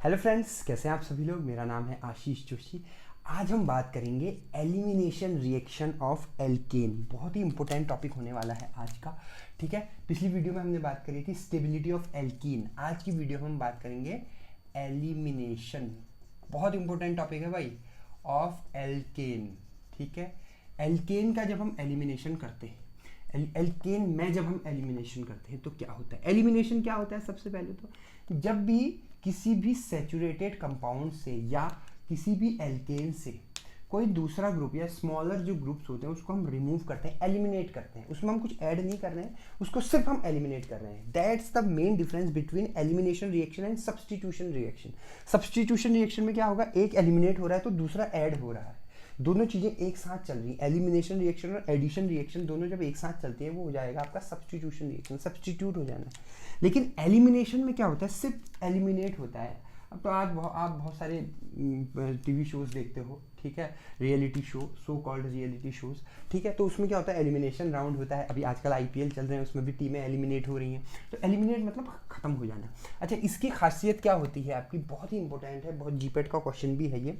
Hello friends, कैसे हैं आप सभी लोग। मेरा नाम है आशीष जोशी। आज हम बात करेंगे एलिमिनेशन रिएक्शन ऑफ एल्केन। बहुत ही इंपॉर्टेंट टॉपिक होने वाला है आज का। ठीक है, पिछली वीडियो में हमने बात करी थी स्टेबिलिटी ऑफ एल्कीन। आज की वीडियो में हम बात करेंगे एलिमिनेशन, बहुत इंपॉर्टेंट टॉपिक है भाई, ऑफ एल्केन। ठीक है, एल्केन का जब हम एलिमिनेशन करते हैं, एल्केन में जब हम एलिमिनेशन करते हैं तो क्या होता है। एलिमिनेशन क्या होता है, सबसे पहले तो जब भी किसी भी सैचुरेटेड कंपाउंड से या किसी भी एल्केन से कोई दूसरा ग्रुप या स्मॉलर जो ग्रुप्स होते हैं उसको हम रिमूव करते हैं, एलिमिनेट करते हैं। उसमें हम कुछ ऐड नहीं कर रहे हैं, उसको सिर्फ हम एलिमिनेट कर रहे हैं। That's the main difference between elimination reaction and substitution reaction. Substitution reaction में क्या होगा, एक एलिमिनेट हो रहा है तो दूसरा ऐड हो रहा है, दोनों चीजें एक साथ चल रही है। एलिमिनेशन रिएक्शन और एडिशन रिएक्शन दोनों जब एक साथ चलती है वो हो जाएगा आपका सब्स्टिट्यूशन रिएक्शन, सब्स्टिट्यूट हो जाना। लेकिन एलिमिनेशन में क्या होता है, सिर्फ एलिमिनेट होता है। अब तो आज आप बहुत सारे टीवी शोज देखते हो, ठीक है, reality show, so called reality shows, ठीक है, तो उसमें क्या होता है, एलिमिनेशन राउंड होता है। अभी आजकल आईपीएल चल रहे हैं, उसमें भी टीमें एलिमिनेट हो रही हैं। तो एलिमिनेट मतलब खत्म हो जाना। अच्छा, इसकी खासियत क्या होती है आपकी, बहुत ही इंपॉर्टेंट है, बहुत जीपेट का क्वेश्चन भी है ये,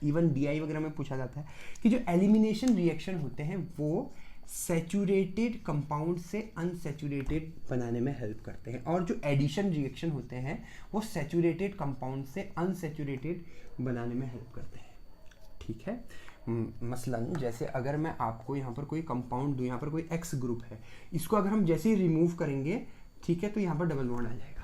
इवन डीआई वगैरह में पूछा जाता है कि जो एलिमिनेशन रिएक्शन होते हैं वो सैचुरेटेड कंपाउंड से अनसैचुरेटेड बनाने में हेल्प करते हैं, और जो एडिशन रिएक्शन होते हैं वो सैचुरेटेड कंपाउंड से अनसैचुरेटेड बनाने में हेल्प करते हैं। ठीक है, मसलन जैसे अगर मैं आपको यहाँ पर कोई कंपाउंड दूँ, यहाँ पर कोई एक्स ग्रुप है, इसको अगर हम जैसे ही रिमूव करेंगे, ठीक है, तो यहाँ पर डबल बॉन्ड आ जाएगा।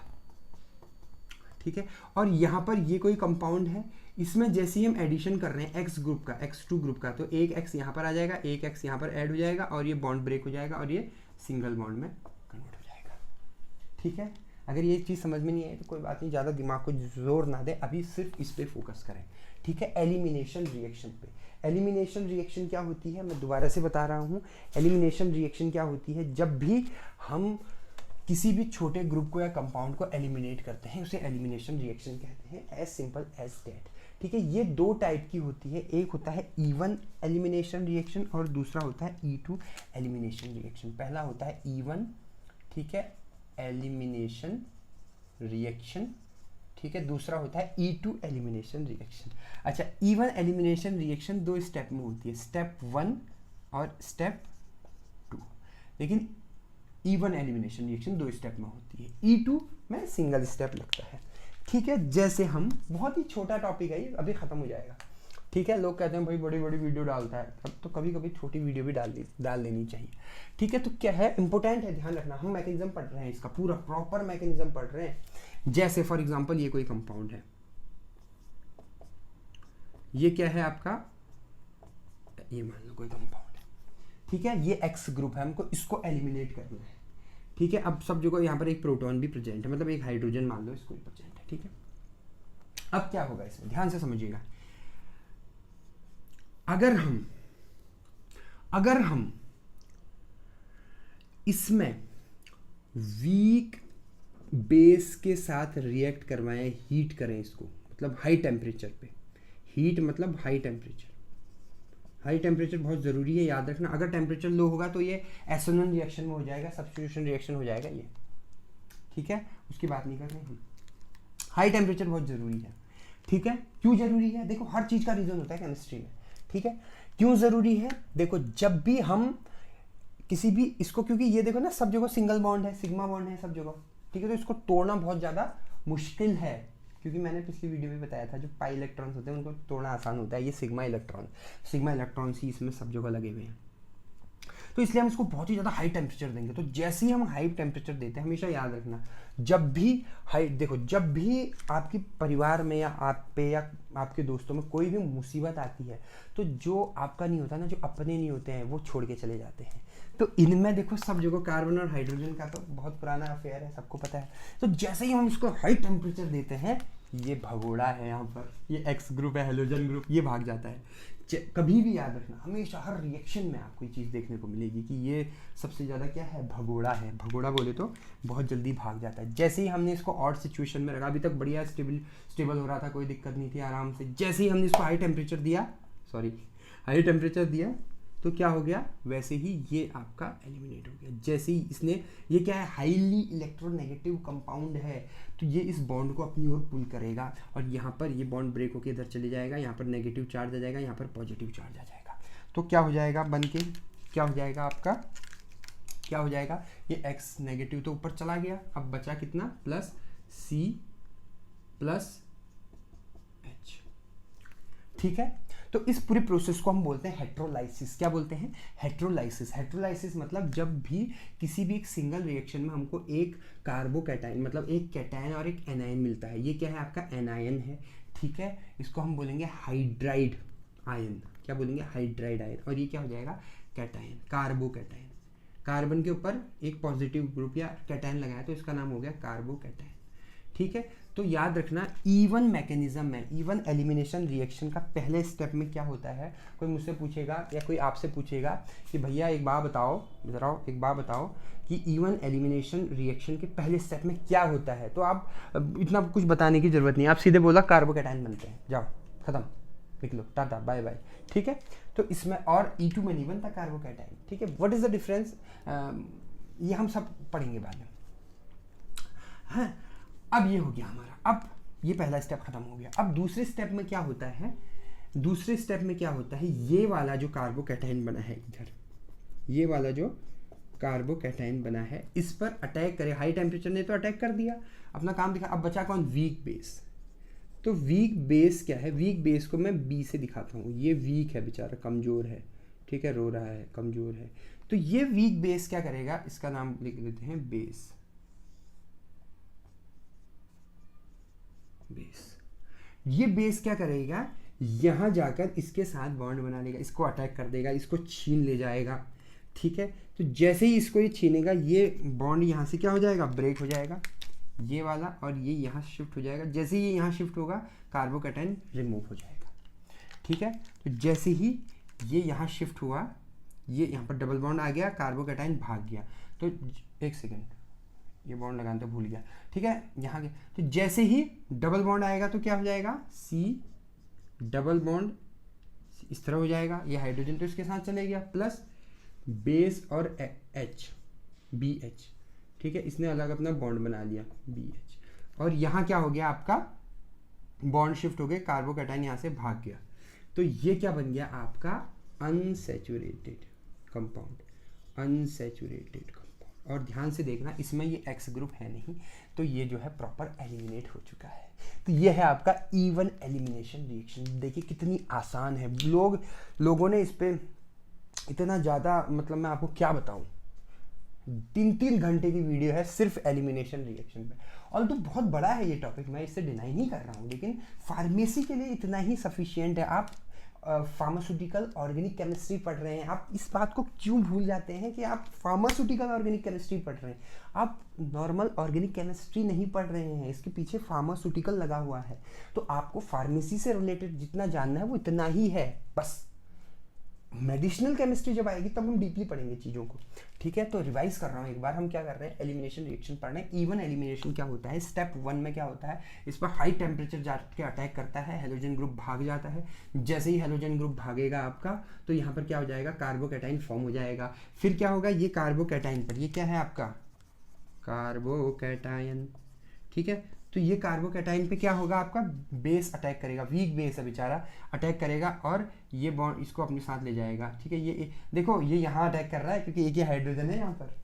ठीक है, और यहाँ पर ये कोई कंपाउंड है, इसमें जैसे ही हम एडिशन कर रहे हैं एक्स ग्रुप का, X2 ग्रुप का, तो एक एक्स यहाँ पर आ जाएगा, एक एक्स यहाँ पर ऐड हो जाएगा और ये बॉन्ड ब्रेक हो जाएगा और ये सिंगल बॉन्ड में कन्वर्ट हो जाएगा। ठीक है, अगर ये चीज़ समझ में नहीं आई तो कोई बात नहीं, ज़्यादा दिमाग को जोर ना दे, अभी सिर्फ इस पर फोकस करें। ठीक है, एलिमिनेशन रिएक्शन पे। एलिमिनेशन रिएक्शन क्या होती है, मैं दोबारा से बता रहा हूँ। एलिमिनेशन रिएक्शन क्या होती है, जब भी हम किसी भी छोटे ग्रुप को या कंपाउंड को एलिमिनेट करते हैं उसे एलिमिनेशन रिएक्शन कहते हैं, एज सिंपल एज दैट। ठीक है, ये दो टाइप की होती है, एक होता है E1 एलिमिनेशन रिएक्शन और दूसरा होता है E2 एलिमिनेशन रिएक्शन। पहला होता है E1, ठीक है, एलिमिनेशन रिएक्शन, ठीक है, दूसरा होता है E2 एलिमिनेशन रिएक्शन। अच्छा, E1 एलिमिनेशन रिएक्शन दो स्टेप में होती है, स्टेप 1 और स्टेप 2, लेकिन E1 एलिमिनेशन रिएक्शन दो स्टेप में होती है, E2 में सिंगल स्टेप लगता है। ठीक है, जैसे हम, बहुत ही छोटा टॉपिक है ये, अभी खत्म हो जाएगा। ठीक है, लोग कहते हैं भाई बड़ी बड़ी वीडियो डालता है, अब तो कभी कभी छोटी वीडियो भी डाल लेनी चाहिए। ठीक है, तो क्या है, इंपॉर्टेंट है, ध्यान रखना। हम मैकेनिज्म पढ़ रहे हैं, इसका पूरा प्रॉपर मैकेनिज्म पढ़ रहे हैं। जैसे फॉर एग्जाम्पल ये कोई कंपाउंड है, ये क्या है आपका, ये मान लो कोई कंपाउंड है, ठीक है, ये एक्स ग्रुप है, हमको इसको एलिमिनेट करना है। ठीक है, अब सब जगह यहाँ पर एक प्रोटॉन भी प्रेजेंट है, मतलब एक हाइड्रोजन मान लो इसको प्रेजेंट है। ठीक है, अब क्या होगा इसमें, ध्यान से समझिएगा। अगर हम इसमें वीक बेस के साथ रिएक्ट करवाएं, हीट करें इसको, मतलब हाई टेम्परेचर पे, हीट मतलब हाई टेम्परेचर, हाई टेम्परेचर बहुत ज़रूरी है, याद रखना। अगर टेम्परेचर लो होगा तो ये एसोनन रिएक्शन में हो जाएगा, सब्स्टिट्यूशन रिएक्शन हो जाएगा ये। ठीक है, उसकी बात नहीं कर रहे हम, हाई टेम्परेचर बहुत ज़रूरी है। ठीक है, क्यों ज़रूरी है, देखो हर चीज़ का रीज़न होता है केमिस्ट्री में। ठीक है, क्यों ज़रूरी है, देखो जब भी हम किसी भी इसको, क्योंकि ये देखो ना सब जगह सिंगल बॉन्ड है, सिग्मा बॉन्ड है सब जगह। ठीक है, तो इसको तोड़ना बहुत ज़्यादा मुश्किल है, क्योंकि मैंने पिछली वीडियो में बताया था जो पाई इलेक्ट्रॉन्स होते हैं उनको तोड़ना आसान होता है। ये सिग्मा इलेक्ट्रॉन्स ही इसमें सब जगह लगे हुए हैं, तो इसलिए हम इसको बहुत ही ज़्यादा हाई टेम्परेचर देंगे। तो जैसे ही हम हाई टेम्परेचर देते हैं, हमेशा याद रखना, जब भी हाई, देखो जब भी आपके परिवार में या आप पे या आपके दोस्तों में कोई भी मुसीबत आती है, तो जो आपका नहीं होता ना, जो अपने नहीं होते हैं वो छोड़ के चले जाते हैं। तो इनमें देखो सब जगह कार्बन और हाइड्रोजन का तो बहुत पुराना अफेयर है, सबको पता है। तो जैसे ही हम इसको हाई टेम्परेचर देते हैं, ये भगोड़ा है यहाँ पर, ये एक्स ग्रुप है, हेलोजन ग्रुप, ये भाग जाता है। कभी भी याद रखना, हमेशा हर रिएक्शन में आपको ये चीज़ देखने को मिलेगी कि ये सबसे ज़्यादा क्या है, भगोड़ा है। भगोड़ा बोले तो बहुत जल्दी भाग जाता है। जैसे ही हमने इसको ऑड सिचुएशन में रखा, अभी तक बढ़िया स्टेबल हो रहा था, कोई दिक्कत नहीं थी, आराम से, जैसे ही हमने इसको हाई टेम्परेचर दिया, तो क्या हो गया, वैसे ही ये आपका एलिमिनेट हो गया। जैसे ही इसने, ये क्या है, हाईली इलेक्ट्रोनेगेटिव कंपाउंड है, तो ये इस बॉन्ड को अपनी ओर पुल करेगा और यहाँ पर ये बॉन्ड ब्रेक होकर इधर चले जाएगा, यहाँ पर नेगेटिव चार्ज आ जाएगा, यहाँ पर पॉजिटिव चार्ज आ जाएगा। तो क्या हो जाएगा बन के, क्या हो जाएगा आपका, क्या हो जाएगा, ये x नेगेटिव तो ऊपर चला गया, अब बचा कितना, प्लस C प्लस H। ठीक है, तो इस पूरे प्रोसेस को हम बोलते हैं हेट्रोलाइसिस। क्या बोलते हैं, हेट्रोलाइसिस। हेट्रोलाइसिस मतलब जब भी किसी भी एक सिंगल रिएक्शन में हमको एक कार्बोकैटायन मतलब एक कैटायन और एक एनायन मिलता है। ये क्या है आपका, एनायन है। ठीक है, इसको हम बोलेंगे हाइड्राइड आयन। क्या बोलेंगे, हाइड्राइड आयन। और ये क्या हो जाएगा, कैटायन, कार्बोकैटायन। कार्बन के ऊपर एक पॉजिटिव ग्रुप या कैटायन लगाया तो इसका नाम हो गया कार्बोकैटायन। ठीक है, तो याद रखना इवन मैकेनिज्म में, इवन एलिमिनेशन रिएक्शन का पहले स्टेप में क्या होता है। कोई मुझसे पूछेगा या कोई आपसे पूछेगा कि भैया एक बात बताओ, एक बात बताओ कि इवन एलिमिनेशन रिएक्शन के पहले स्टेप में क्या होता है, तो आप इतना कुछ बताने की जरूरत नहीं, आप सीधे बोला कार्बोकैटायन बनते हैं, जाओ खत्म, निकलो, टाटा बाय बाय। ठीक है, तो इसमें और E2 में नहीं बनता कार्बोकैटायन। ठीक है, व्हाट इज द डिफरेंस, ये हम सब पढ़ेंगे बाद में। हाँ, अब ये हो गया हमारा, अब ये पहला स्टेप खत्म हो गया। अब दूसरे स्टेप में क्या होता है, दूसरे स्टेप में क्या होता है, ये वाला जो कार्बोकैटायन बना है इधर, ये वाला जो कार्बोकैटायन बना है, इस पर अटैक करे। हाई टेम्परेचर ने तो अटैक कर दिया, अपना काम दिखा। अब बचा कौन, वीक बेस। तो वीक बेस क्या है, वीक बेस को मैं बी से दिखाता हूँ। ये वीक है बेचारा, कमज़ोर है। ठीक है, रो रहा है, कमज़ोर है। तो ये वीक बेस क्या करेगा, इसका नाम लिख देते हैं बेस। बेस, ये बेस क्या करेगा, यहां जाकर इसके साथ बॉन्ड बना लेगा, इसको अटैक कर देगा, इसको छीन ले जाएगा। ठीक है, तो जैसे ही इसको ये छीनेगा, ये बॉन्ड यहां से क्या हो जाएगा, ब्रेक हो जाएगा, ये वाला, और ये यहाँ शिफ्ट हो जाएगा। जैसे ही ये यहाँ शिफ्ट होगा, कार्बोकैटायन रिमूव हो जाएगा। ठीक है, तो जैसे ही ये यहाँ शिफ्ट हुआ, ये यहाँ पर डबल बॉन्ड आ गया, कार्बोकैटायन भाग गया। तो एक सेकेंड, ये बॉन्ड लगाना तो भूल गया। ठीक है, यहाँ के, तो जैसे ही डबल बॉन्ड आएगा तो क्या हो जाएगा, C डबल बॉन्ड इस तरह हो जाएगा, ये हाइड्रोजन तो इसके साथ चले गया, प्लस बेस और H, BH। ठीक है, इसने अलग अपना बॉन्ड बना लिया, BH। और यहाँ क्या हो गया, आपका बॉन्ड शिफ्ट हो गए, कार्बोकैटायन यहाँ से भाग गया। तो ये क्या बन गया आपका, अनसैचुरेटेड कंपाउंड, अनसैचुरेटेड कंपाउंड। और ध्यान से देखना, इसमें ये X ग्रुप है नहीं, तो ये जो है प्रॉपर एलिमिनेट हो चुका है। तो ये है आपका इवन एलिमिनेशन रिएक्शन। देखिए कितनी आसान है, लोगों ने इस पे इतना ज़्यादा, मतलब मैं आपको क्या बताऊं, 3-3 घंटे की वीडियो है सिर्फ एलिमिनेशन रिएक्शन पे। और तो बहुत बड़ा है ये टॉपिक, मैं इससे डिनाई नहीं कर रहा हूँ, लेकिन फार्मेसी के लिए इतना ही सफिशिएंट है। आप फार्मास्यूटिकल ऑर्गेनिक केमिस्ट्री पढ़ रहे हैं, आप इस बात को क्यों भूल जाते हैं कि आप फार्मास्यूटिकल ऑर्गेनिक केमिस्ट्री पढ़ रहे हैं, आप नॉर्मल ऑर्गेनिक केमिस्ट्री नहीं पढ़ रहे हैं, इसके पीछे फार्मास्यूटिकल लगा हुआ है। तो आपको फार्मेसी से रिलेटेड जितना जानना है वो इतना ही है बस। मेडिसिनल केमिस्ट्री जब आएगी तब हम डीपली पढ़ेंगे चीज़ों को। ठीक है, तो रिवाइज कर रहा हूँ एक बार, हम क्या कर रहे हैं, एलिमिनेशन रिएक्शन पढ़ रहे हैं। इवन एलिमिनेशन क्या होता है, स्टेप 1 में क्या होता है, इस पर हाई टेम्परेचर जाके अटैक करता है, हेलोजन ग्रुप भाग जाता है। जैसे ही हेलोजन ग्रुप भागेगा आपका, तो यहाँ पर क्या हो जाएगा, कार्बोकैटायन फॉर्म हो जाएगा। फिर क्या होगा, ये कार्बोकैटायन पर, ये क्या है आपका कार्बोकैटायन। ठीक है, तो ये कार्बोकैटायन पे क्या होगा, आपका बेस अटैक करेगा, वीक बेस है बेचारा, अटैक करेगा और ये बॉन्ड इसको अपने साथ ले जाएगा। ठीक है, ये देखो ये यहाँ अटैक कर रहा है क्योंकि एक ही हाइड्रोजन है यहाँ पर,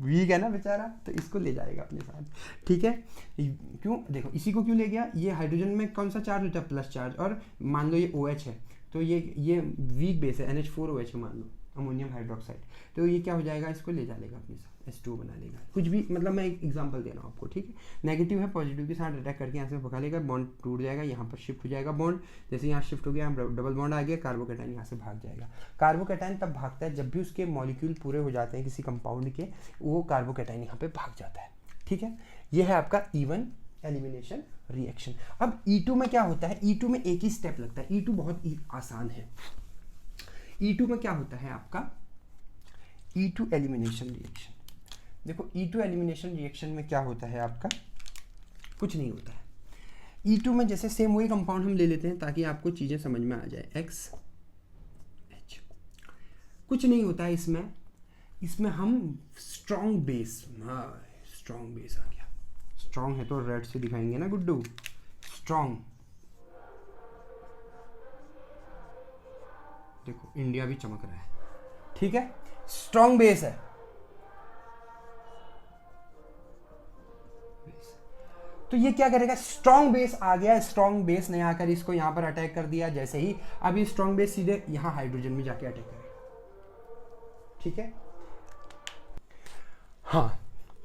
वीक है ना बेचारा, तो इसको ले जाएगा अपने साथ। ठीक है, क्यों, देखो इसी को क्यों ले गया, ये हाइड्रोजन में कौन सा चार्ज होता है, प्लस चार्ज, और मान लो ये OH है, तो ये वीक बेस है, NH4OH है मान लो, अमोनियम हाइड्रोक्साइड, तो ये क्या हो जाएगा, इसको ले जाएगा अपने साथ, H2 बना लेगा, कुछ भी, मतलब मैं एक एग्जांपल दे रहा हूँ आपको। ठीक है, नेगेटिव है, पॉजिटिव के साथ अटैक करके यहाँ से भगा लेगा, बॉन्ड टूट जाएगा, यहाँ पर शिफ्ट हो जाएगा बॉन्ड। जैसे यहाँ शिफ्ट हो गया, डबल बॉन्ड आ गया, कार्बोकैटायन यहाँ से भाग जाएगा। कार्बोकैटायन तब भागता है जब भी उसके मॉलिक्यूल पूरे हो जाते हैं किसी कंपाउंड के, वो कार्बोकैटायन यहाँ पे भाग जाता है। ठीक है, ये है आपका इवन एलिमिनेशन रिएक्शन। अब E2 में क्या होता है, E2 में एक ही स्टेप लगता है, E2 बहुत आसान है। E2 में क्या होता है आपका, E2 एलिमिनेशन रिएक्शन। देखो E2 एलिमिनेशन रिएक्शन में क्या होता है आपका, कुछ नहीं होता है। E2 में जैसे सेम वही कंपाउंड हम ले लेते हैं ताकि आपको चीज़ें समझ में आ जाए, XH, कुछ नहीं होता है इसमें हम स्ट्रॉन्ग बेस, स्ट्रॉन्ग बेस आ गया, स्ट्रॉन्ग है तो रेड से दिखाएंगे ना गुड्डू, स्ट्रॉन्ग। देखो इंडिया भी चमक रहा है, ठीक है, स्ट्रॉन्ग बेस है। तो ये क्या करेगा, स्ट्रॉन्ग बेस आ गया, स्ट्रॉन्ग बेस ने आकर इसको यहां पर अटैक कर दिया। जैसे ही अब ये स्ट्रॉन्ग बेस सीधे यहां हाइड्रोजन में जाके अटैक करेगा, ठीक है। हाँ,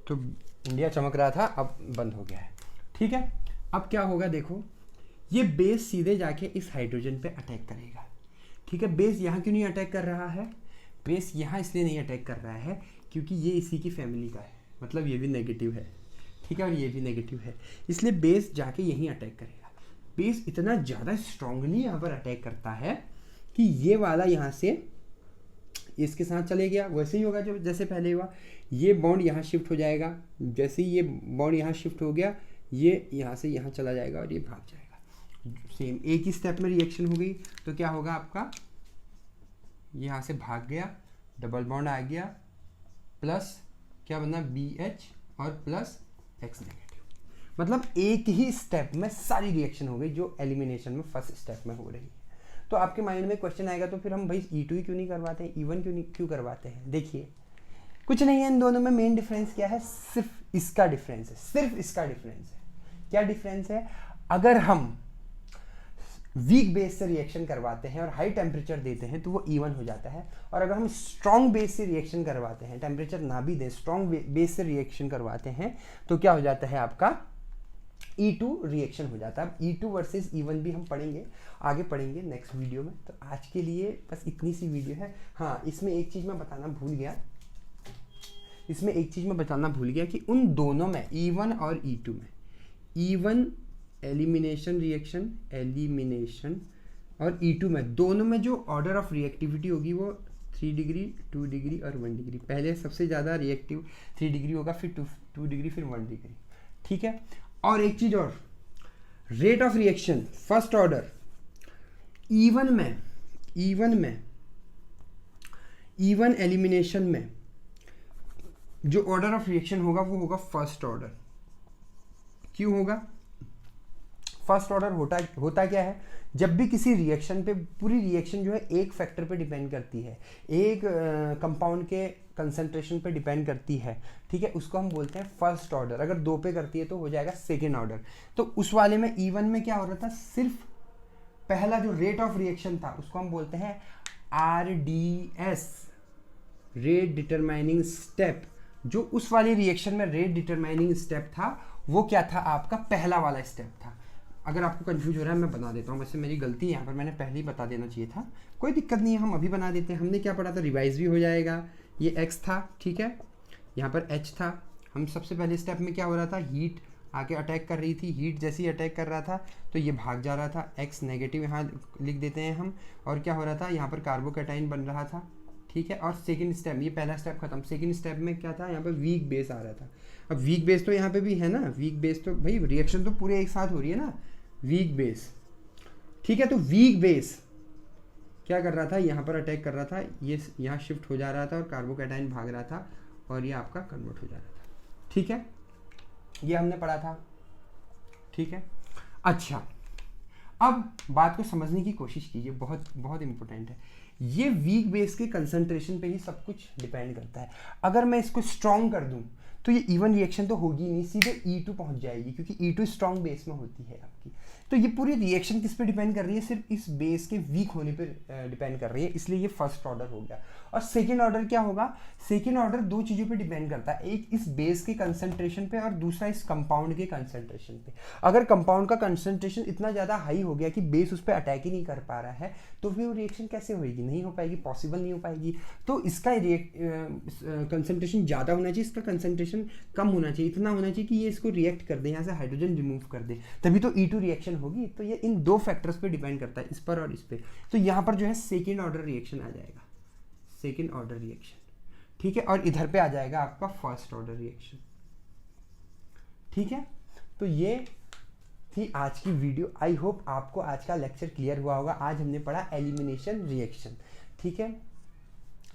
तो इंडिया चमक रहा था, अब बंद हो गया है, ठीक है। अब क्या होगा, देखो ये बेस सीधे जाके इस हाइड्रोजन पे अटैक करेगा, ठीक है। बेस यहाँ क्यों नहीं अटैक कर रहा है, बेस यहाँ इसलिए नहीं अटैक कर रहा है क्योंकि ये इसी की फैमिली का है, मतलब ये भी नेगेटिव है, ठीक है, और ये भी नेगेटिव है, इसलिए बेस जाके यहीं अटैक करेगा। बेस इतना ज़्यादा स्ट्रांगली यहाँ पर अटैक करता है कि ये वाला यहाँ से इसके साथ चले गया, वैसे ही होगा जो जैसे पहले हुआ। ये बॉन्ड यहाँ शिफ्ट हो जाएगा, जैसे ही ये बॉन्ड यहाँ शिफ्ट हो गया, ये यहाँ से यहाँ चला जाएगा और ये भाग जाएगा। सेम एक ही स्टेप में रिएक्शन हो गई, तो क्या होगा आपका, यहाँ से भाग गया, डबल बॉन्ड आ गया, प्लस क्या बना BH और प्लस X नेगेटिव। मतलब एक ही स्टेप में सारी रिएक्शन हो गई जो एलिमिनेशन में फर्स्ट स्टेप में हो रही है। तो आपके माइंड में क्वेश्चन आएगा, तो फिर हम भाई E2 ही क्यों नहीं करवाते हैं, E1 क्यों करवाते हैं। देखिए कुछ नहीं है, इन दोनों में मेन डिफरेंस क्या है, सिर्फ इसका डिफरेंस है, सिर्फ इसका डिफरेंस है। क्या डिफरेंस है, अगर हम वीक बेस से रिएक्शन करवाते हैं और हाई टेम्परेचर देते हैं तो वो E1 हो जाता है, और अगर हम स्ट्रॉन्ग बेस से रिएक्शन करवाते हैं, टेम्परेचर ना भी दें, स्ट्रॉन्ग बेस से रिएक्शन करवाते हैं तो क्या हो जाता है आपका E2 रिएक्शन हो जाता है। अब E2 वर्सेस E1 भी हम पढ़ेंगे, आगे पढ़ेंगे नेक्स्ट वीडियो में। तो आज के लिए बस इतनी सी वीडियो है। हाँ, इसमें एक चीज़ मैं बताना भूल गया, कि उन दोनों में E1 और E2 में, E1 एलिमिनेशन रिएक्शन और E2 में, दोनों में जो ऑर्डर ऑफ रिएक्टिविटी होगी वो 3 डिग्री, 2 डिग्री और 1 डिग्री। पहले सबसे ज़्यादा रिएक्टिव 3 डिग्री होगा, फिर 2 डिग्री, फिर 1 डिग्री, ठीक है। और एक चीज़ और, rate of reaction first order E1 elimination में जो ऑर्डर ऑफ रिएक्शन होगा वो होगा फर्स्ट ऑर्डर। क्यों होगा फर्स्ट ऑर्डर? होता क्या है, जब भी किसी रिएक्शन पे, पूरी रिएक्शन जो है एक फैक्टर पे डिपेंड करती है, एक कंपाउंड के कंसंट्रेशन पे डिपेंड करती है, ठीक है, उसको हम बोलते हैं फर्स्ट ऑर्डर। अगर 2 पे करती है तो हो जाएगा सेकेंड ऑर्डर। तो उस वाले में E1 में क्या हो रहा था, सिर्फ पहला जो रेट ऑफ रिएक्शन था उसको हम बोलते हैं RDS, रेट डिटरमाइनिंग स्टेप। जो उस वाली रिएक्शन में रेट डिटरमाइनिंग स्टेप था वो क्या था, आपका पहला वाला स्टेप था। अगर आपको कंफ्यूज हो रहा है मैं बना देता हूँ, वैसे मेरी गलती है यहाँ पर, मैंने पहले ही बता देना चाहिए था, कोई दिक्कत नहीं है, हम अभी बना देते हैं। हमने क्या पढ़ा था, रिवाइज भी हो जाएगा। ये X था, ठीक है, यहाँ पर H था। हम सबसे पहले स्टेप में क्या हो रहा था, हीट आके अटैक कर रही थी, हीट जैसे ही अटैक कर रहा था तो ये भाग जा रहा था, X नेगेटिव यहाँ लिख देते हैं हम। और क्या हो रहा था, यहाँ पर कार्बोकैटाइन बन रहा था, ठीक है। और सेकंड स्टेप, ये पहला स्टेप खत्म, सेकंड स्टेप में क्या था, यहाँ पर वीक बेस आ रहा था। अब वीक बेस तो यहाँ पे भी है ना, वीक बेस तो भाई रिएक्शन तो पूरे एक साथ हो रही है ना, वीक बेस, ठीक है। तो वीक बेस क्या कर रहा था, यहाँ पर अटैक कर रहा था, ये यहाँ शिफ्ट हो जा रहा था और कार्बोकैटाइन भाग रहा था और ये आपका कन्वर्ट हो जा रहा था, ठीक है। ये हमने पढ़ा था, ठीक है। अच्छा, अब बात को समझने की कोशिश कीजिए, बहुत बहुत इंपॉर्टेंट है। ये वीक बेस के कंसंट्रेशन पे ही सब कुछ डिपेंड करता है। अगर मैं इसको स्ट्रॉन्ग कर दूं तो ये E1 रिएक्शन तो होगी नहीं, सीधे E2 पहुंच जाएगी, क्योंकि E2 स्ट्रॉन्ग बेस में होती है आपकी। तो ये पूरी रिएक्शन किस पे डिपेंड कर रही है, सिर्फ इस बेस के वीक होने पे डिपेंड कर रही है, इसलिए ये फर्स्ट ऑर्डर हो गया। और सेकेंड ऑर्डर क्या होगा, सेकेंड ऑर्डर 2 चीज़ों पे डिपेंड करता है, एक इस बेस के कंसंट्रेशन पे और दूसरा इस कंपाउंड के कंसंट्रेशन पे। अगर कंपाउंड का कंसंट्रेशन इतना ज़्यादा हाई हो गया कि बेस उस पर अटैक ही नहीं कर पा रहा है तो फिर वो रिएक्शन कैसे होगी, नहीं हो पाएगी, पॉसिबल नहीं हो पाएगी। तो इसका कंसंट्रेशन ज़्यादा होना चाहिए, इसका कंसंट्रेशन कम होना चाहिए, इतना होना चाहिए कि ये इसको रिएक्ट कर दे, यहाँ से हाइड्रोजन रिमूव कर दे, तभी तो E2 रिएक्शन होगी। तो ये इन 2 फैक्टर्स पे डिपेंड करता है, इस पर और इस पे। तो यहाँ पर जो है सेकेंड ऑर्डर रिएक्शन आ जाएगा, सेकेंड ऑर्डर रिएक्शन, ठीक है। और इधर पे आ जाएगा आपका फर्स्ट ऑर्डर रिएक्शन, ठीक है। तो ये थी आज की वीडियो। आई होप आपको आज का लेक्चर क्लियर हुआ होगा। आज हमने पढ़ा एलिमिनेशन रिएक्शन, ठीक है।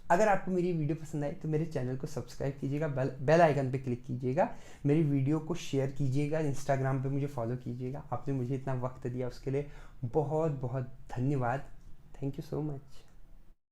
अगर आपको मेरी वीडियो पसंद आई तो मेरे चैनल को सब्सक्राइब कीजिएगा, बेल आइकन पे क्लिक कीजिएगा, मेरी वीडियो को शेयर कीजिएगा, इंस्टाग्राम पे मुझे फॉलो कीजिएगा। आपने मुझे इतना वक्त दिया उसके लिए बहुत बहुत धन्यवाद। Thank you so much.